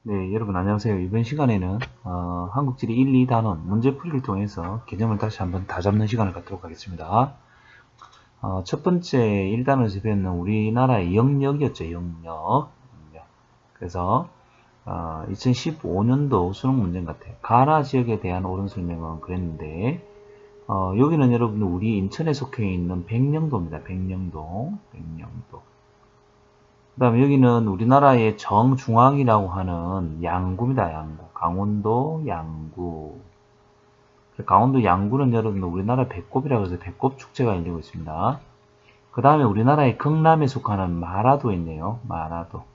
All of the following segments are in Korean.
네, 여러분 안녕하세요. 이번 시간에는 한국지리 1, 2단원 문제풀이를 통해서 개념을 다시 한번 다잡는 시간을 갖도록 하겠습니다. 첫 번째 1단원에서 배웠는 우리나라의 영역이었죠. 영역. 그래서 2015년도 수능 문제 같아요. 가나 지역에 대한 옳은 설명은 그랬는데 여기는 여러분들 우리 인천에 속해 있는 백령도입니다. 백령도. 그 다음에 여기는 우리나라의 정중앙이라고 하는 양구입니다. 양구. 강원도 양구. 강원도 양구는 여러분 우리나라 배꼽이라고 해서 배꼽 축제가 열리고 있습니다. 그 다음에 우리나라의 경남에 속하는 마라도 있네요. 마라도.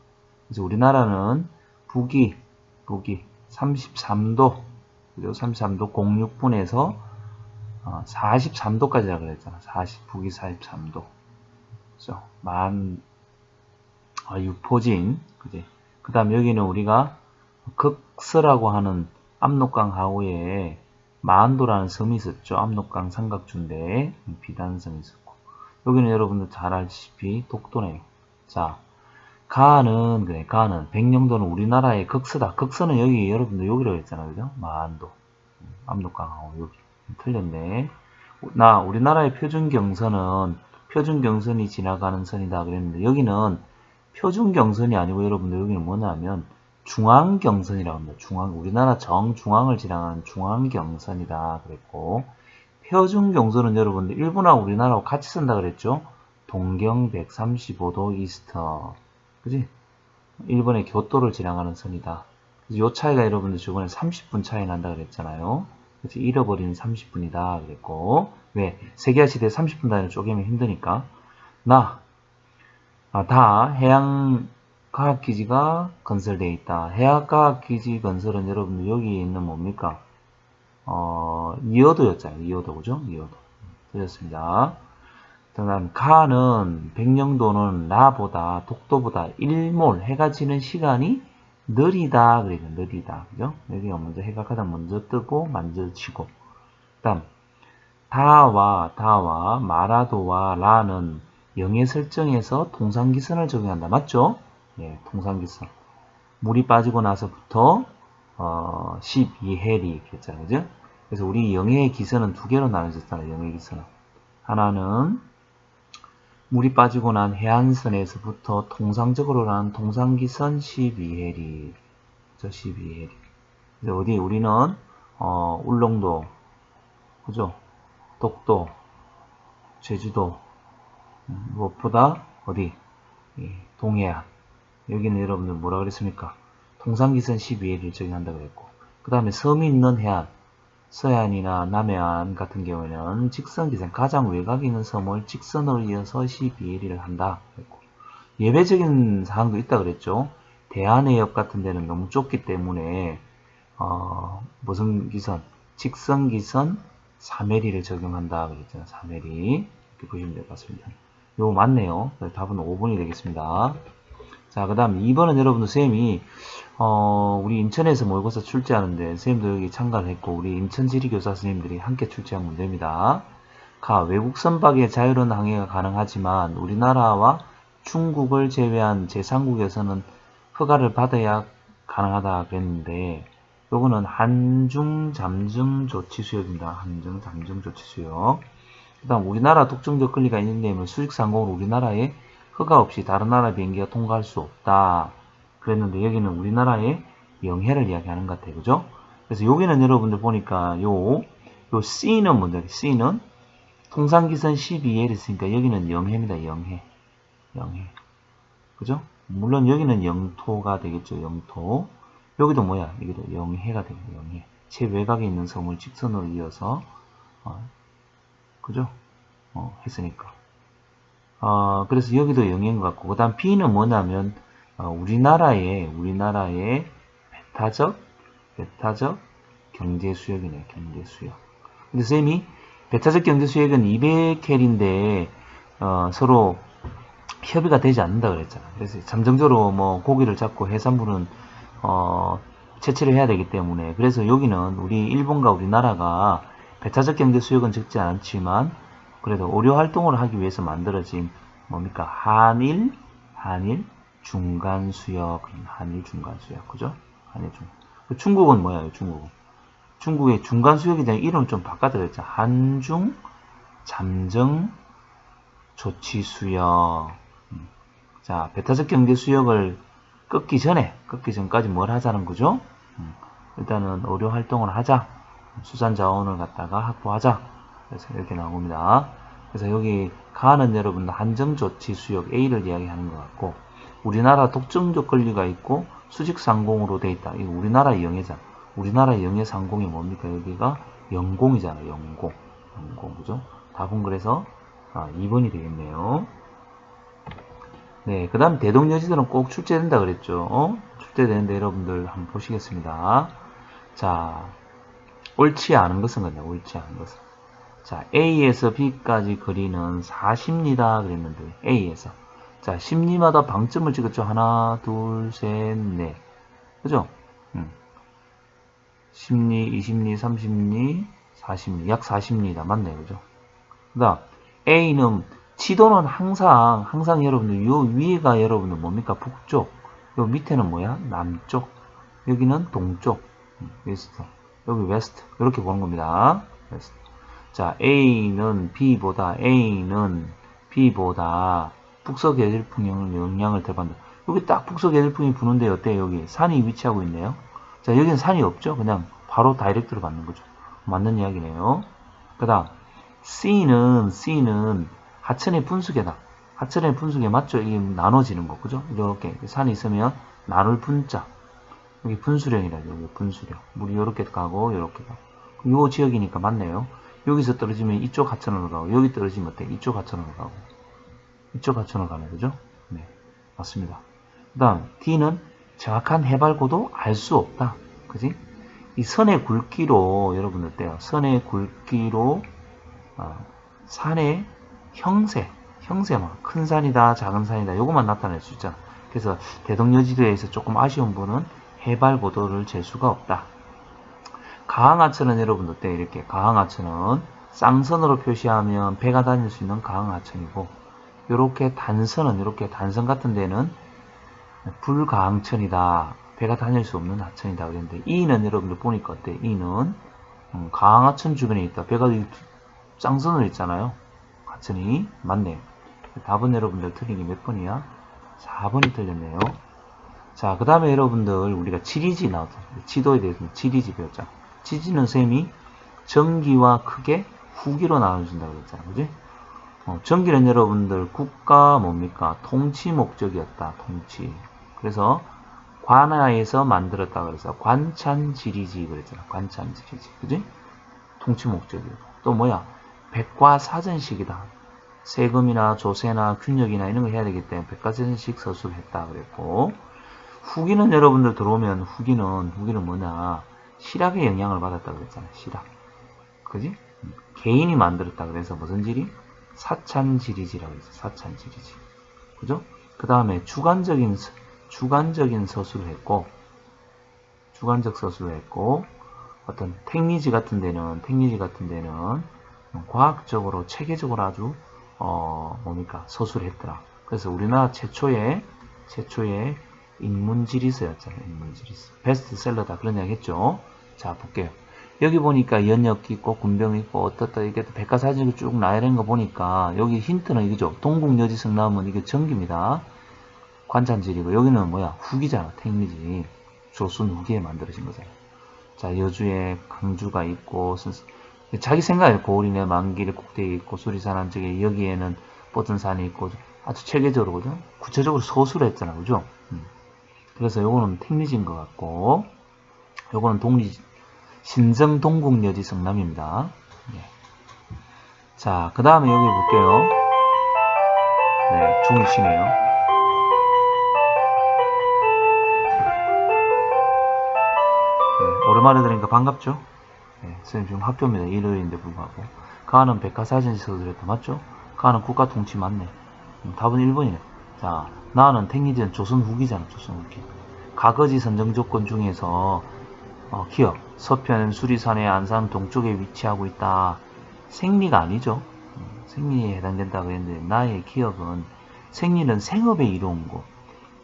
그래서 우리나라는 북위 33도, 그죠? 33도 06분에서 43도까지라고 그랬잖아. 북위 43도. 그죠? 유포진, 그지? 그 다음 여기는 우리가 극서라고 하는 압록강 하우에 마안도라는 섬이 있었죠. 압록강 삼각주인데 비단섬이 있었고, 여기는 여러분들 잘 알다시피 독도네요. 자, 가는 백령도는 우리나라의 극서다. 극서는 여기 여러분들 여기라고 했잖아요. 그죠? 마안도, 압록강 하우 여기. 틀렸네. 우리나라의 표준경선이 지나가는 선이다 그랬는데, 여기는 표준경선이 아니고 여러분들 여기는 뭐냐면 중앙경선이라고 합니다. 우리나라 정중앙을 지나가는 중앙경선이다 그랬고, 표준경선은 여러분들 일본하고 우리나라하고 같이 쓴다 그랬죠. 동경 135도 이스터, 그지? 일본의 교토를 지나가는 선이다. 그래서 요 차이가 여러분들 저번에 30분 차이 난다 그랬잖아요. 그래서 잃어버리는 30분이다 그랬고, 왜? 세계화 시대 30분 단위로 쪼개면 힘드니까. 다 해양과학기지가 건설되어 있다. 해양과학기지 건설은 여러분들 여기 있는 뭡니까? 이어도였잖아요. 이어도, 그죠? 이어도. 틀렸습니다. 다음, 가는, 백령도는 나보다, 독도보다 일몰, 해가 지는 시간이 느리다. 그래요. 느리다. 그죠? 여기가 먼저 해가 가장 먼저 뜨고, 먼저 지고. 그 다음, 다와, 마라도와 라는 영해 설정에서 통상기선을 적용한다. 맞죠? 예, 통상기선. 물이 빠지고 나서부터 12해리 이렇게 했잖아요. 그죠? 그래서 우리 영해의 기선은 두 개로 나눠졌잖아요. 영해 기선은. 하나는 물이 빠지고 난 해안선에서부터 통상적으로는 통상기선 12해리. 저 12해리. 어디 우리는 울릉도, 그죠? 독도, 제주도, 무엇보다 어디? 동해안. 여기는 여러분들 뭐라 그랬습니까? 통상기선 12회를 적용한다 그랬고, 그 다음에 섬이 있는 해안, 서해안이나 남해안 같은 경우에는 직선기선, 가장 외곽에 있는 섬을 직선으로 이어서 12회를 한다 그랬고, 예외적인 사항도 있다 그랬죠. 대한해협 같은 데는 너무 좁기 때문에 무슨 기선? 직선기선 3회리를 적용한다 그랬잖아요. 3회리 이렇게 보시면 될 것 같습니다. 요거 맞네요. 답은 5번이 되겠습니다. 자, 그 다음 2번은 여러분들 쌤이 우리 인천에서 모의고사 출제하는데 쌤도 여기 참가를 했고 우리 인천지리교사 선생님들이 함께 출제한 문제입니다. 외국 선박의 자유로운 항해가 가능하지만 우리나라와 중국을 제외한 제3국에서는 허가를 받아야 가능하다 그랬는데, 요거는 한중 잠정 조치 수역입니다. 한중 잠정 조치 수역. 그 다음 우리나라 독점적 권리가 있는 데면 수직상공으로 우리나라에 허가 없이 다른 나라 비행기가 통과할 수 없다 그랬는데, 여기는 우리나라의 영해를 이야기하는 것 같아요. 그죠? 그래서 여기는 여러분들 보니까 요 C는 뭔데? C는 통상기선 12L 있으니까 여기는 영해입니다. 영해. 그죠? 물론 여기는 영토가 되겠죠. 영토. 여기도 뭐야? 여기도 영해가 되겠죠. 영해. 최외곽에 있는 섬을 직선으로 이어서 그죠? 했으니까. 그래서 여기도 영해인 것 같고, 그 다음 B는 뭐냐면 우리나라의 배타적 경제 수역이네요. 경제 수역. 근데 쌤이 배타적 경제 수역은 200헬인데 서로 협의가 되지 않는다 그랬잖아. 그래서 잠정적으로 뭐 고기를 잡고 해산물은 채취를 해야 되기 때문에, 그래서 여기는 우리 일본과 우리나라가 배타적 경제 수역은 적지 않지만 그래도 의료 활동을 하기 위해서 만들어진 뭡니까? 한일 중간 수역, 그죠? 한해중. 중국은 뭐야, 중국은? 중국의 중간 수역에 대한 이름 좀 바꿔야 겠죠. 한중, 잠정, 조치 수역. 자, 배타적 경제 수역을 끊기 전까지 뭘 하자는 거죠? 일단은 의료 활동을 하자. 수산 자원을 갖다가 확보하자. 그래서 이렇게 나옵니다. 그래서 여기 가는 여러분들 한정 조치 수역 A를 이야기하는 것 같고, 우리나라 독점적 권리가 있고 수직 상공으로 돼 있다. 이거 우리나라의 영해잖아. 우리나라의 영해 상공이 뭡니까? 여기가 영공이잖아. 영공. 그죠? 답은 그래서 2번이 되겠네요. 네, 그 다음 대동여지들은 꼭 출제된다 그랬죠. 출제되는데 여러분들 한번 보시겠습니다. 자, 옳지 않은 것은 그냥 옳지 않은 것은. 자, A에서 B까지 거리는 40m 그랬는데, A에서. 자, 심리마다 방점을 찍었죠. 하나, 둘, 셋, 넷. 그죠? 10리, 20리, 30리, 40리. 약 40리다. 맞네요. 그죠? 그 다음, A는 지도는 항상 여러분들, 요 위에가 여러분들 뭡니까? 북쪽. 요 밑에는 뭐야? 남쪽. 여기는 동쪽. 웨스트. 여기 웨스트. 이렇게 보는 겁니다. 웨스트. 자, A는 B보다 북서계절풍 영향을 덜 받는다. 여기 딱 북서계절풍이 부는데 어때요? 여기 산이 위치하고 있네요. 자, 여기는 산이 없죠? 그냥 바로 다이렉트로 받는 거죠. 맞는 이야기네요. 그 다음, C는 하천의 분수계다. 하천의 분수계 맞죠? 이게 나눠지는 거, 그죠? 이렇게 산이 있으면 나눌 분자. 여기 분수령이라죠. 여기 분수령. 물이 이렇게 가고, 이렇게 가고. 요 지역이니까 맞네요. 여기서 떨어지면 이쪽 하천으로 가고, 여기 떨어지면 어때? 이쪽 하천으로 가고. 이쪽 하천으로 가네, 그죠? 네. 맞습니다. 그 다음, D는 정확한 해발고도 알 수 없다. 그지? 이 선의 굵기로, 여러분들 어때요? 선의 굵기로, 산의 형세, 큰 산이다, 작은 산이다, 요것만 나타낼 수 있잖아. 그래서 대동여지도에서 조금 아쉬운 분은 해발고도를 잴 수가 없다. 가항하천은 여러분 어때요? 이렇게 가항하천은 쌍선으로 표시하면 배가 다닐 수 있는 가항하천이고, 이렇게 단선 같은 데는 불가항천이다. 배가 다닐 수 없는 하천이다. 그랬는데 E는 여러분들 보니까 어때요? E는 가항하천 주변에 있다. 배가 쌍선으로 있잖아요. 하천이 맞네요. 답은 여러분들 틀린 게 몇 번이야? 4번이 틀렸네요. 자, 그 다음에 여러분들 우리가 지리지 나왔죠. 지도에 대해서는 지리지 배웠잖아. 지지는 셈이 정기와 크게 후기로 나눠준다고 그랬잖아. 그지? 정기는 여러분들 국가 뭡니까? 통치 목적이었다. 통치. 그래서 관하에서 만들었다 그래서 관찬지리지 그랬잖아. 관찬지리지. 그지? 통치 목적이고. 또 뭐야? 백과사전식이다. 세금이나 조세나 균역이나 이런 거 해야 되기 때문에 백과사전식 서술을 했다 그랬고, 후기는 여러분들 들어오면 후기는 뭐냐? 실학의 영향을 받았다 그랬잖아. 실학. 그지? 개인이 만들었다 그래서 무슨 지리? 사찬지리지라고 했어. 사찬지리지. 그죠? 그 다음에 주관적인 서술을 했고, 어떤 택리지 같은 데는 과학적으로 체계적으로 아주 뭡니까? 서술을 했더라. 그래서 우리나라 최초의 인문지리서였잖아요. 인문지리서. 베스트셀러다. 그런 이야기 했죠. 자, 볼게요. 여기 보니까 연역 있고 군병 있고 어떻다 이게 백과사전이 쭉 나열한 거 보니까 여기 힌트는 이거죠. 동국여지성 나오면 이게 정기입니다. 관찬지리고 여기는 뭐야? 후기잖아. 택리지. 조선 후기에 만들어진 거잖아. 자, 여주에 강주가 있고 자기 생각에 고을이네 만길에 꼭대기 있고 수리산 한쪽에 여기에는 뻗은산이 있고 아주 체계적으로 그죠? 구체적으로 서술을 했잖아. 그죠? 그래서 요거는 택리지인 것 같고 요거는 신정 동국여지 성남입니다. 네. 자, 그 다음에 여기 볼게요. 네, 중이시네요. 네, 오랜만에 들으니까 반갑죠? 네, 선생님 지금 학교입니다. 일요일인데 불구하고. 가는 백과사전식 서술했다. 맞죠? 가는 국가통치 맞네. 답은 1번이네. 자, 나는 택리지는 조선 후기잖아. 조선 후기. 가거지 선정 조건 중에서 기억, 서편 수리산의 안산 동쪽에 위치하고 있다. 생리가 아니죠. 생리에 해당된다고 했는데 나의 기억은 생리는 생업에 이루은 거.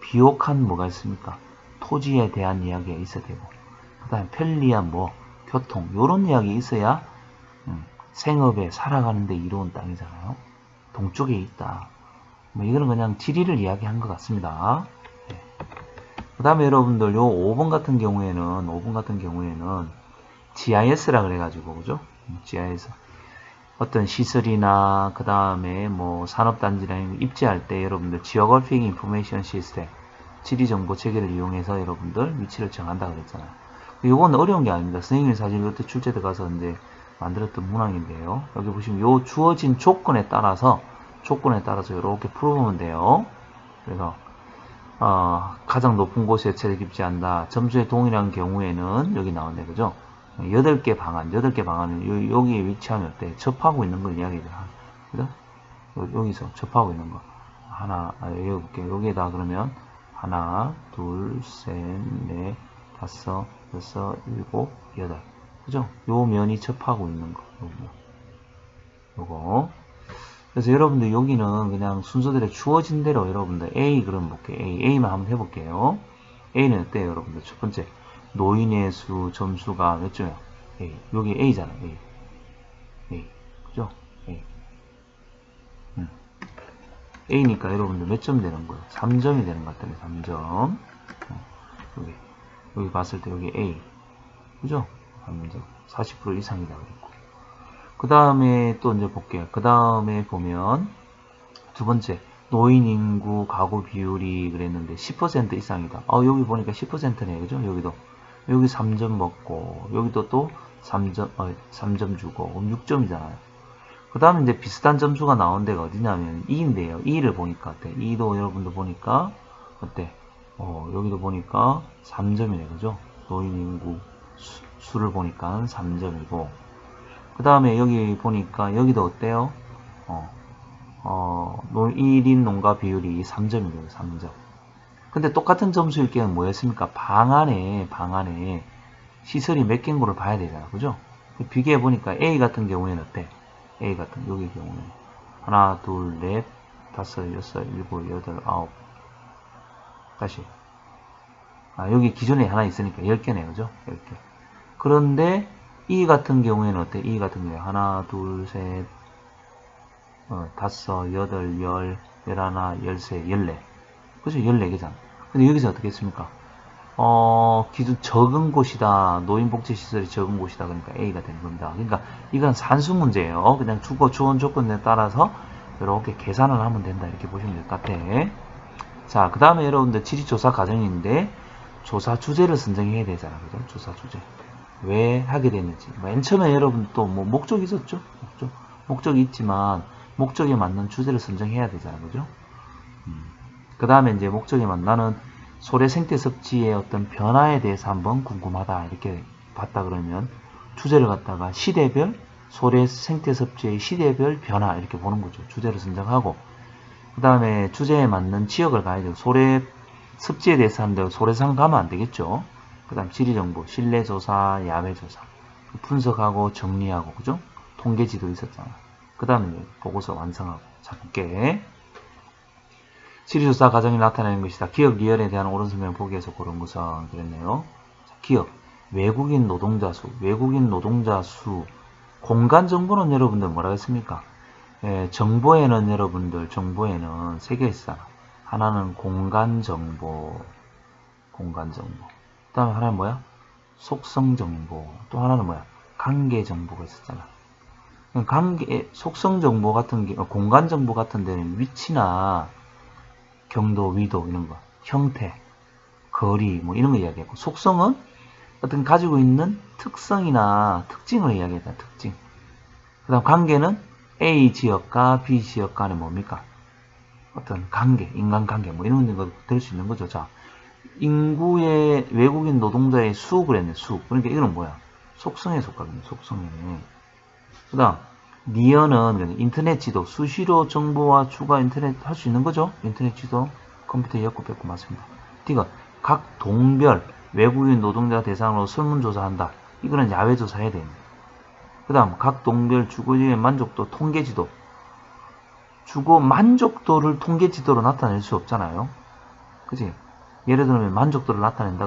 비옥한 뭐가 있습니까? 토지에 대한 이야기가 있어야 되고, 그 다음에 편리한 교통, 요런 이야기 있어야 생업에 살아가는데 이로운 땅이잖아요. 동쪽에 있다. 이거는 그냥 지리를 이야기한 것 같습니다. 네. 그 다음에 여러분들 요 5번 같은 경우에는 GIS라 그래가지고, 그죠? GIS. 어떤 시설이나, 그 다음에 산업단지나 입지할 때 여러분들 Geographic Information System, 지리정보 체계를 이용해서 여러분들 위치를 정한다 그랬잖아요. 요건 어려운 게 아닙니다. 선생님이 사실 이것도 출제 들어가서 이제 만들었던 문항인데요. 여기 보시면 요 주어진 조건에 따라서 이렇게 풀어보면 돼요. 그래서 가장 높은 곳에 체력 입지한다. 점수에 동일한 경우에는 여기 나오네, 그죠? 8개 방안은 여기에 위치하면 어때? 접하고 있는 걸 이야기해요. 그죠? 여기서 접하고 있는 거. 여기 볼게요. 여기에다 그러면 하나, 둘, 셋, 넷, 다섯, 여섯, 일곱, 여덟. 그죠? 요 면이 접하고 있는 거. 요거. 그래서 여러분들 여기는 그냥 순서대로 주어진 대로 여러분들 A 그럼 볼게요. A만 한번 해볼게요. A는 어때요, 여러분들? 첫 번째. 노인의 수, 점수가 몇 점이야? A. 여기 A잖아, A. 그죠? A. A니까 여러분들 몇 점 되는 거예요? 3점이 되는 것 같아요, 3점. 여기 봤을 때 여기 A. 그죠? 3점. 40% 이상이다 그랬고. 그 다음에 또 이제 볼게요. 그 다음에 보면, 두 번째. 노인 인구 가구 비율이 그랬는데 10% 이상이다. 여기 보니까 10%네, 그죠? 여기 3점 먹고, 여기도 또 3점 주고, 그럼 6점이잖아요. 그 다음에 이제 비슷한 점수가 나온 데가 어디냐면 2인데요. 2를 보니까 어때? 2도 여러분들 보니까 어때? 여기도 보니까 3점이네, 그죠? 노인 인구 수를 보니까 3점이고, 그 다음에 여기 보니까 여기도 어때요? 1인 농가 비율이 3점이래요, 3점. 근데 똑같은 점수일 경우는 뭐였습니까? 방 안에 시설이 몇 개인 거를 봐야 되잖아, 그죠? 비교해 보니까 A 같은 경우에는 어때? 여기 경우는 하나, 둘, 넷, 다섯, 여섯, 일곱, 여덟, 아홉. 다시. 여기 기존에 하나 있으니까 10개네, 그죠? 10개. 그런데 E 같은 경우에는 어때? E 같은 경우에 하나, 둘, 셋, 다섯, 여덟, 열, 열하나, 열세, 열네. 그죠? 14개잖아. 근데 여기서 어떻게 했습니까? 기준 적은 곳이다. 노인복지시설이 적은 곳이다. 그러니까 A가 되는 겁니다. 그러니까 이건 산수 문제예요. 그냥 주어온 조건에 따라서 이렇게 계산을 하면 된다. 이렇게 보시면 될 것 같아. 자, 그 다음에 여러분들 지리조사 과정인데 조사 주제를 선정해야 되잖아. 그죠? 조사 주제. 왜 하게 됐는지. 맨 처음에 여러분 또 목적이 있었죠? 목적이 있지만 목적에 맞는 주제를 선정해야 되잖아. 그죠? 그 다음에 이제 목적에 맞는 소래 생태 섭지의 어떤 변화에 대해서 한번 궁금하다 이렇게 봤다 그러면 주제를 갖다가 시대별 소래 생태 섭지의 시대별 변화 이렇게 보는 거죠. 주제를 선정하고 그 다음에 주제에 맞는 지역을 가야 돼요. 소래 섭지에 대해서 하는데 소래산 가면 안 되겠죠. 그 다음 지리정보, 실내조사, 야외조사 분석하고 정리하고 그죠? 통계지도 있었잖아. 그 다음에 보고서 완성하고 자 볼게. 지리조사 과정이 나타내는 것이다. 기업 리얼에 대한 옳은 설명 보기에서 고른 것은 그랬네요. 자, 기업, 외국인 노동자 수, 공간 정보는 여러분들 뭐라고 했습니까? 정보에는 여러분들 정보에는 세 개 있어. 하나는 공간 정보. 그 다음에 하나는 뭐야? 속성 정보. 또 하나는 뭐야? 관계 정보가 있었잖아. 속성 정보 같은 게 공간 정보 같은 데는 위치나 경도, 위도 이런 거, 형태, 거리 뭐 이런 거 이야기하고 속성은 어떤 가지고 있는 특성이나 특징을 이야기한다. 특징. 그 다음 관계는 A 지역과 B 지역 간에 뭡니까? 어떤 관계, 인간관계 뭐 이런 거 될 수 있는 거죠. 자, 인구의 외국인 노동자의 수 그랬네. 수. 그러니까 이건 뭐야? 속성에 속하거든요. 속성에. 그 다음 니어는 인터넷 지도, 수시로 정보와 추가 인터넷 할 수 있는 거죠. 인터넷 지도, 컴퓨터 엮고 뺐고 맞습니다. D가 각 동별 외국인 노동자 대상으로 설문조사한다. 이거는 야외조사 해야 됩니다. 그 다음 각 동별 주거지의 만족도 통계지도. 주거 만족도를 통계지도로 나타낼 수 없잖아요. 그치? 예를 들면 만족도를 나타낸다.